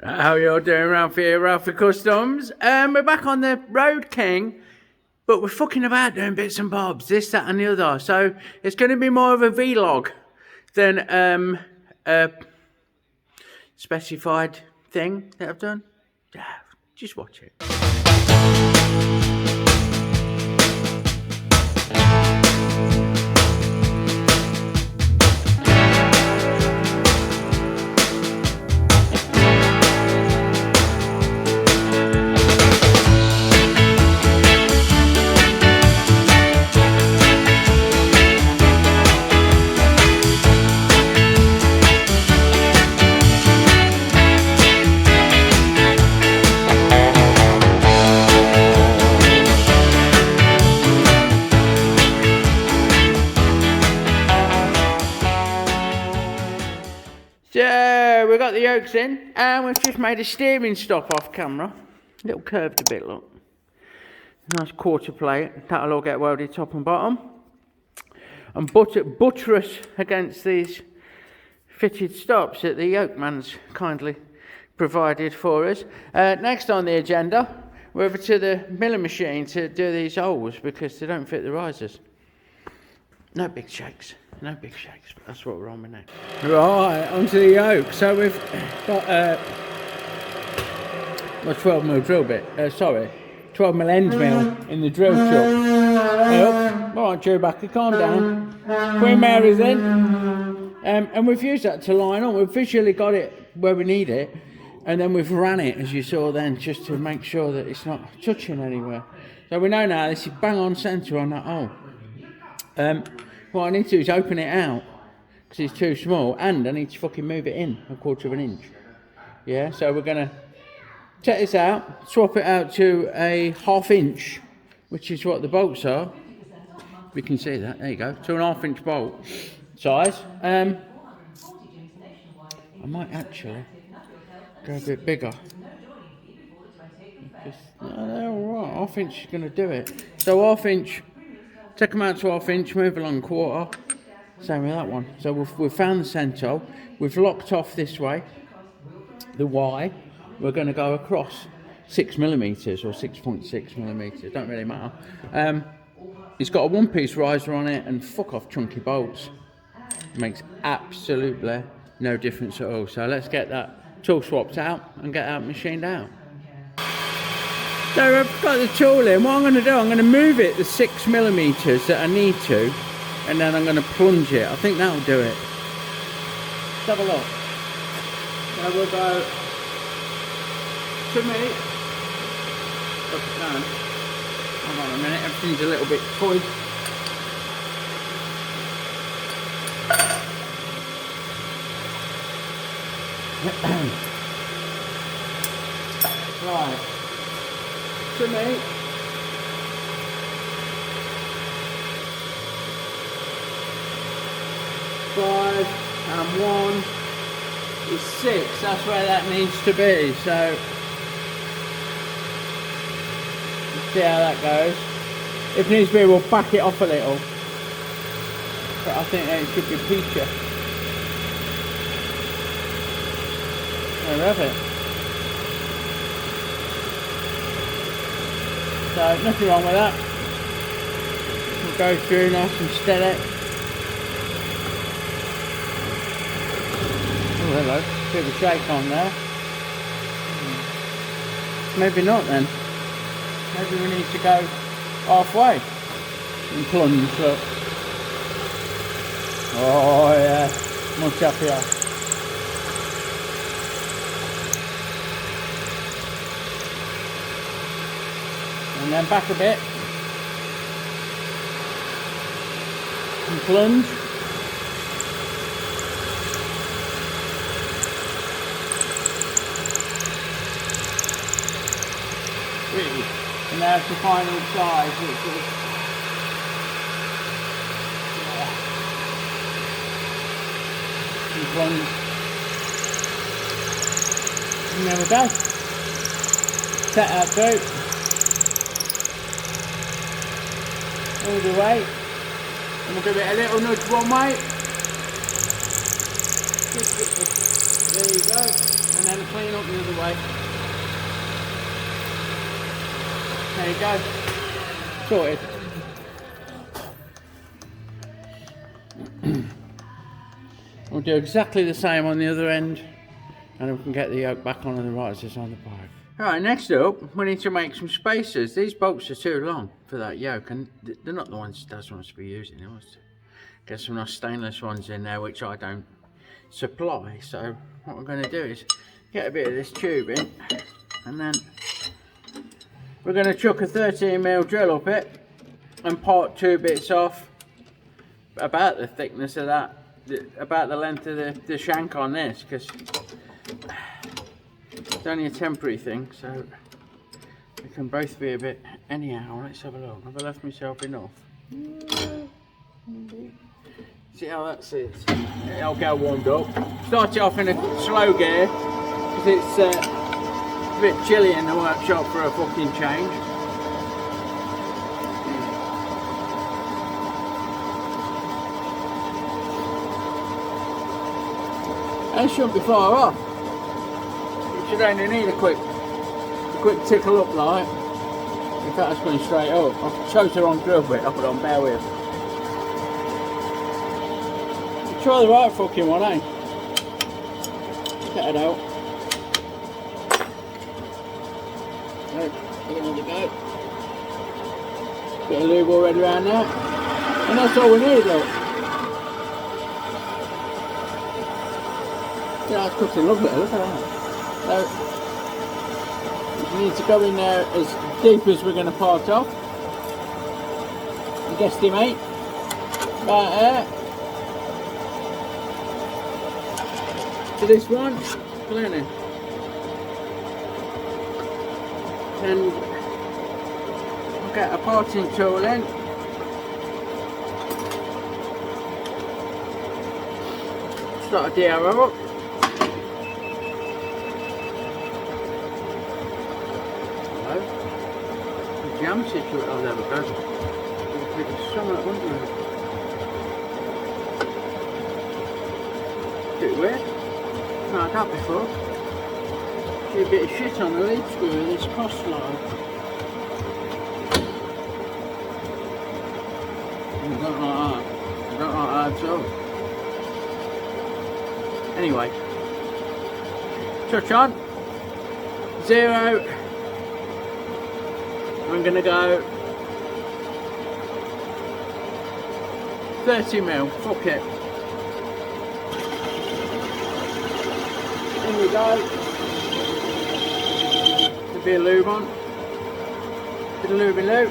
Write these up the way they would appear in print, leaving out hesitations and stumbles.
How you all doing, Ralphy here, Ralphy Customs? We're back on the Road King, but we're fucking about doing bits and bobs, this, that and the other. So it's going to be more of a vlog than a specified thing that I've done. Yeah, just watch it. So we've got the yokes in and we've just made a steering stop off camera. A little curved a bit, look. Nice quarter plate, that'll all get welded top and bottom. And buttress against these fitted stops that the yoke man's kindly provided for us. Next on the agenda, we're over to the milling machine to do these holes because they don't fit the risers. No big shakes. No big shakes, but that's what we're on with next. Right, onto the yoke. So we've got a 12mm drill bit, 12mm end mill in the drill chuck. Alright, Chewbacca, calm down. Queen Mary's in. And we've used that to line on. We've visually got it where we need it. And then we've ran it, as you saw then, just to make sure that it's not touching anywhere. So we know now this is bang on centre on that hole. What I need to do is open it out because it's too small, and I need to fucking move it in 1/4 of an inch. Yeah, so we're gonna take this out, swap it out to a 1/2 inch, which is what the bolts are. We can see that. There you go, 2.5 inch bolt size. I might actually go a bit bigger. Alright, 1/2 inch is gonna do it. So 1/2 inch. Take them out to 1/2 inch, move along 1/4. Same with that one. So we've found the centre. We've locked off this way. The Y. We're going to go across 6mm or 6.6mm. Don't really matter. It's got a one-piece riser on it and fuck off chunky bolts. It makes absolutely no difference at all. So let's get that tool swapped out and get that machined out. So I've got the tool in. What I'm going to do, I'm going to move it the 6mm that I need to, and then I'm going to plunge it. I think that'll do it. Let's have a look. So we'll go to me. Up it down. Hold on a minute, everything's a little bit tight. Right. To me. 5 and 1 is 6. That's where that needs to be. So let's see how that goes. If needs be, we'll back it off a little. But I think that it should be peacher. There we have it. So nothing wrong with that. We'll go through nice and steady. Oh hello, bit of a shake on there. Maybe not then. Maybe we need to go halfway and plunge, look. Oh yeah, much happier. And then back a bit and plunge. And there's the final size, which is and plunge. And there we go. Set that through. All the way, and we'll give it a little nudge one way. There you go, and and then clean up the other way. There you go. Sorted. We'll do exactly the same on the other end, and then we can get the yoke back on and the risers on the bike. Alright, next up, we need to make some spacers. These bolts are too long for that yoke, and they're not the ones Dad wants to be using. He wants to get some nice stainless ones in there, which I don't supply. So what we're going to do is get a bit of this tubing, and then we're going to chuck a 13mm drill up it and part 2 bits off about the thickness of that, about the length of the shank on this, because it's only a temporary thing, so it can both be a bit anyhow. Let's have a look. Have I left myself enough? See how that sits? I'll get warmed up. Start it off in a slow gear because it's a bit chilly in the workshop for a fucking change. And it shouldn't be far off. You should only need a quick tickle up like. In fact, it's going straight up. I've chose the wrong drill bit. I'll put it on, bear with. Try the right fucking one, eh? Get it out. Right, give it another go. Bit of lube already around there. And that's all we need, look. Yeah, it's cooking lovely, look at that. So, we need to go in there as deep as we're going to part off. You guesstimate. About there. To this one, plenty. Then I'll get a parting tool in. Start a DRO up. Hello. The jam situation. Oh, there we go. There's something under it. Bit weird. Like that before. See a bit of shit on the lead screw of this cross line. I don't like that. I don't like that at all. Anyway. Touch on. 0. I'm gonna go 30mm. Fuck it. Here we go. A bit of lube on. Bit of lube.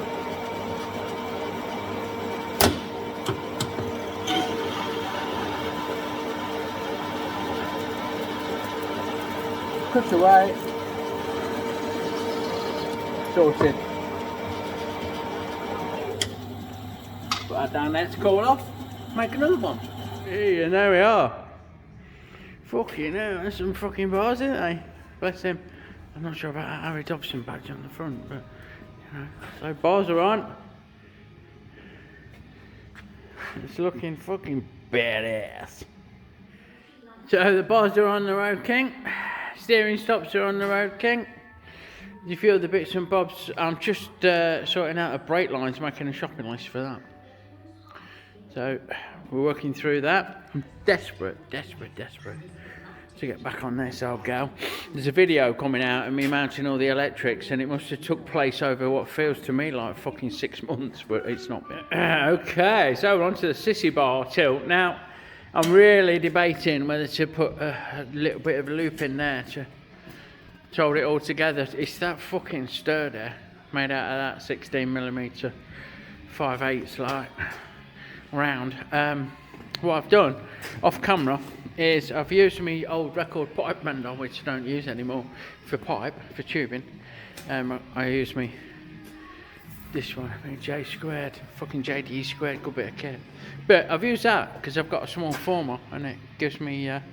Cut away. Sorted. Put that down there to cool off. Make another one. Hey, and there we are. Fucking hell, there's some fucking bars, isn't they? Bless him. I'm not sure about that Harley-Davidson badge on the front, but you know. So bars are on. It's looking fucking badass. So the bars are on the Road King. Steering stops are on the Road King. A few of the bits and bobs. I'm just sorting out a brake lines, making a shopping list for that. So we're working through that. I'm desperate to get back on this old gal. There's a video coming out of me mounting all the electrics, and it must have took place over what feels to me like fucking 6 months, but it's not been. Okay, so we're on to the sissy bar tilt. Now, I'm really debating whether to put a little bit of a loop in there to hold it all together. It's that fucking sturdy, made out of that 16mm 5/8 like round. What I've done off camera is I've used my old record pipe bender, which I don't use anymore for tubing. I use this one, J squared, fucking JDE squared, good bit of kit. But I've used that because I've got a small former and it gives me a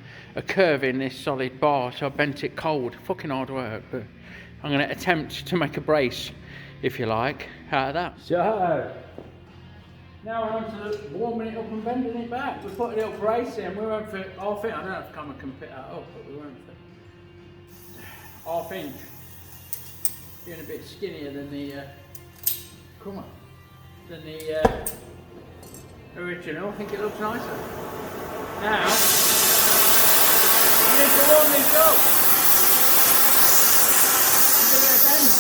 curve in this solid bar, so I bent it cold. Fucking hard work, but I'm going to attempt to make a brace, if you like, out of that. So now we're on to warming it up and bending it back. We put a little brace in, we won't fit off it. I don't know if camera can pick that up, but we won't fit. 1/2 inch. Being a bit skinnier than the original. I think it looks nicer. Now, I need to warm this up. Give it a bend.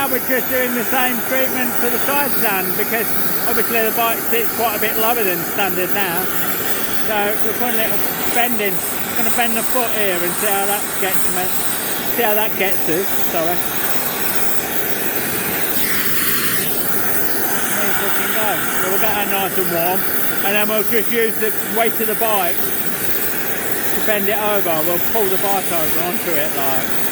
We're just doing the same treatment for the side stand because obviously the bike sits quite a bit lower than standard now. So we're putting a little bending. I'm going to bend the foot here and see how that gets me. See how that gets us. Sorry. There we fucking go. So we'll get that nice and warm, and then we'll just use the weight of the bike to bend it over. We'll pull the bike over onto it like.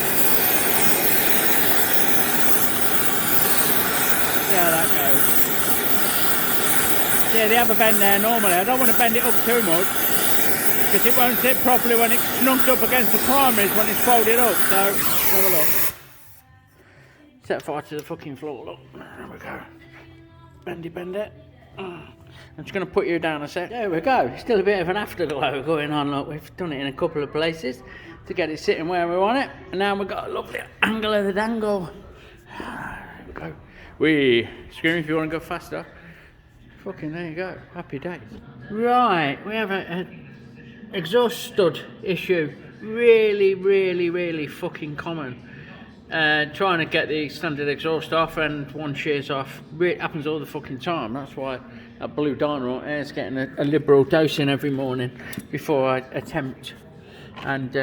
See how that goes. Yeah, they have a bend there normally. I don't want to bend it up too much because it won't sit properly when it's snugged up against the primaries when it's folded up. So, have a look. Set fire to the fucking floor. Look, there we go. Bend it. I'm just going to put you down a sec. There we go. Still a bit of an afterglow going on. Look, we've done it in a couple of places to get it sitting where we want it. And now we've got a lovely angle of the dangle. There we go. Scream if you want to go faster. Fucking there you go. Happy days. Right, we have an exhaust stud issue. Really fucking common. Trying to get the standard exhaust off and one shears off. It happens all the fucking time. That's why that blue dynamite air's getting a liberal dosing every morning before I attempt. And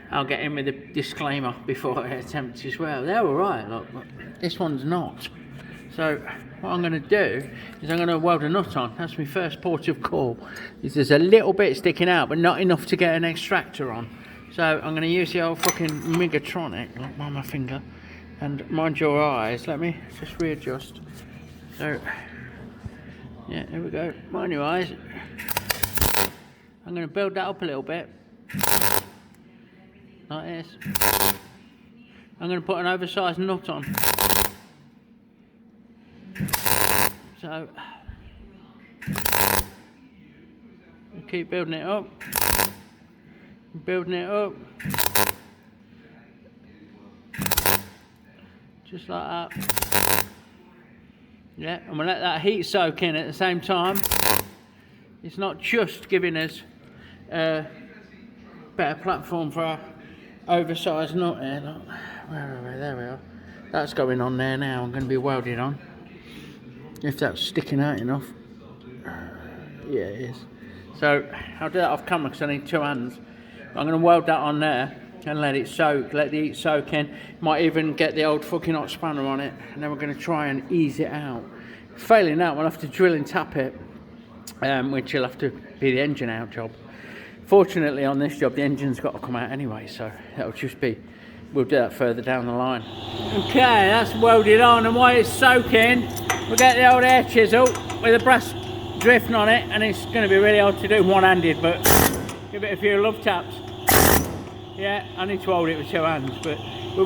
I'll get in with a disclaimer before I attempt as well. They're alright, look, but this one's not. So what I'm going to do is I'm going to weld a nut on. That's my first port of call. There's a little bit sticking out, but not enough to get an extractor on. So I'm going to use the old fucking Megatronic, like by my finger, and mind your eyes. Let me just readjust. So yeah, here we go. Mind your eyes. I'm going to build that up a little bit. Like this. I'm going to put an oversized nut on. So keep building it up. Just like that. Yeah, I'm going to let that heat soak in at the same time. It's not just giving us a better platform for our oversized nut here. Look, where are we? There we are. That's going on there now. I'm going to be welded on. If that's sticking out enough. Yeah, it is. So I'll do that off camera because I need 2 hands. I'm going to weld that on there and let it soak, let the heat soak in. Might even get the old fucking hot spanner on it, and then we're going to try and ease it out. Failing that, we'll have to drill and tap it, which will have to be the engine out job. Fortunately on this job the engine's got to come out anyway, so that'll just be, we'll do that further down the line. Okay, that's welded on, and while it's soaking we'll get the old air chisel with a brass drift on it, and it's going to be really hard to do one-handed, but give it a few love taps. Yeah, I need to hold it with 2 hands, but we'll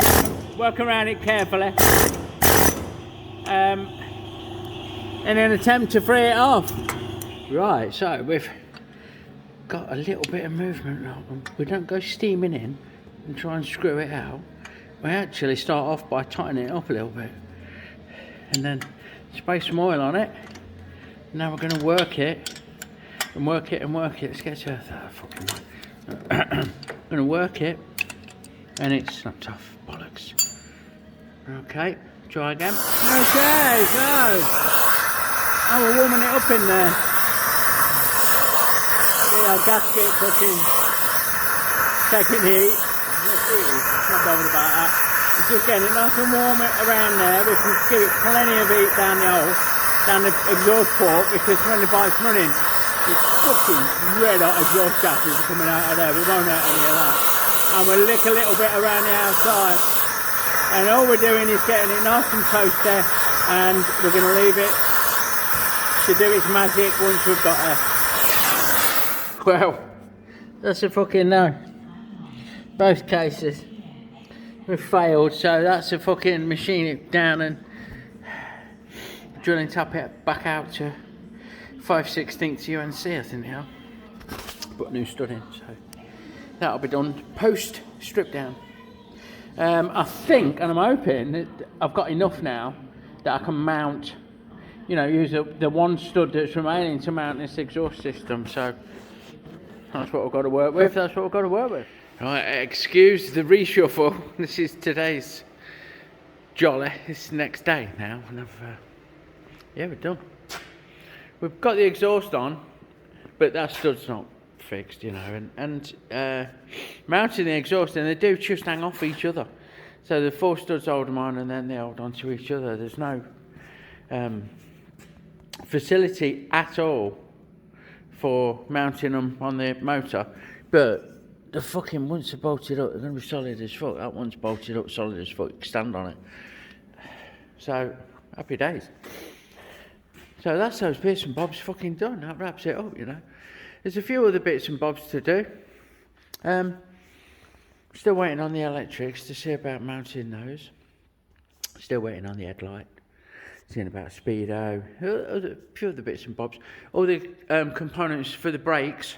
work around it carefully in an attempt to free it off. Right, so we've got a little bit of movement now. We don't go steaming in and try and screw it out. We actually start off by tightening it up a little bit and then spray some oil on it. Now we're going to work it and work it and work it. Let's get to that fucking one. I'm going to work it, and it's not tough, bollocks. Okay, try again. Okay, so we're warming it up in there. See our gasket fucking taking heat. Not bothered about that. We're just getting it nice and warm around there. We can give it plenty of heat down the hole, down the exhaust port, because when the bike's running, There's fucking red hot exhaust gases coming out of there. We won't have any of that. And we'll lick a little bit around the outside. And all we're doing is getting it nice and toasty, and we're going to leave it to do its magic once we've got there. Well, that's a fucking no. Both cases. We've failed, so that's a fucking machine it down and drilling tap it back out to 5/16 UNC, I think now. Put a new stud in, so that'll be done post strip down. I think, and I'm hoping that I've got enough now that I can mount, you know, use the one stud that's remaining to mount this exhaust system. So that's what we've got to work with. That's what we've got to work with. Right, excuse the reshuffle. This is today's jolly. It's the next day now, and yeah, we're done. We've got the exhaust on, but that stud's not fixed, you know, and mounting the exhaust, and they do just hang off each other. So the 4 studs hold them on, and then they hold on to each other. There's no facility at all for mounting them on the motor, but the fucking ones are bolted up. They're going to be solid as fuck. That one's bolted up solid as fuck. You can stand on it. So happy days. So that's those bits and bobs fucking done. That wraps it up, you know. There's a few other bits and bobs to do. Still waiting on the electrics to see about mounting those. Still waiting on the headlight. Seeing about speedo. A few other bits and bobs. All the components for the brakes,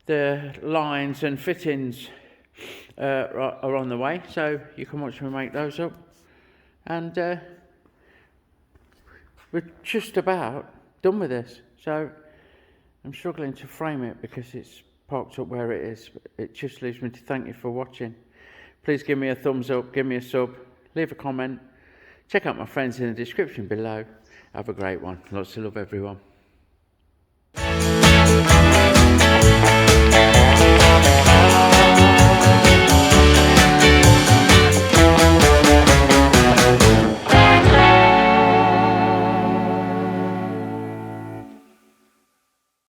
the lines and fittings are on the way. So you can watch me make those up. And we're just about done with this. So I'm struggling to frame it because it's parked up where it is. It just leaves me to thank you for watching. Please give me a thumbs up, give me a sub, leave a comment. Check out my friends in the description below. Have a great one. Lots of love, everyone.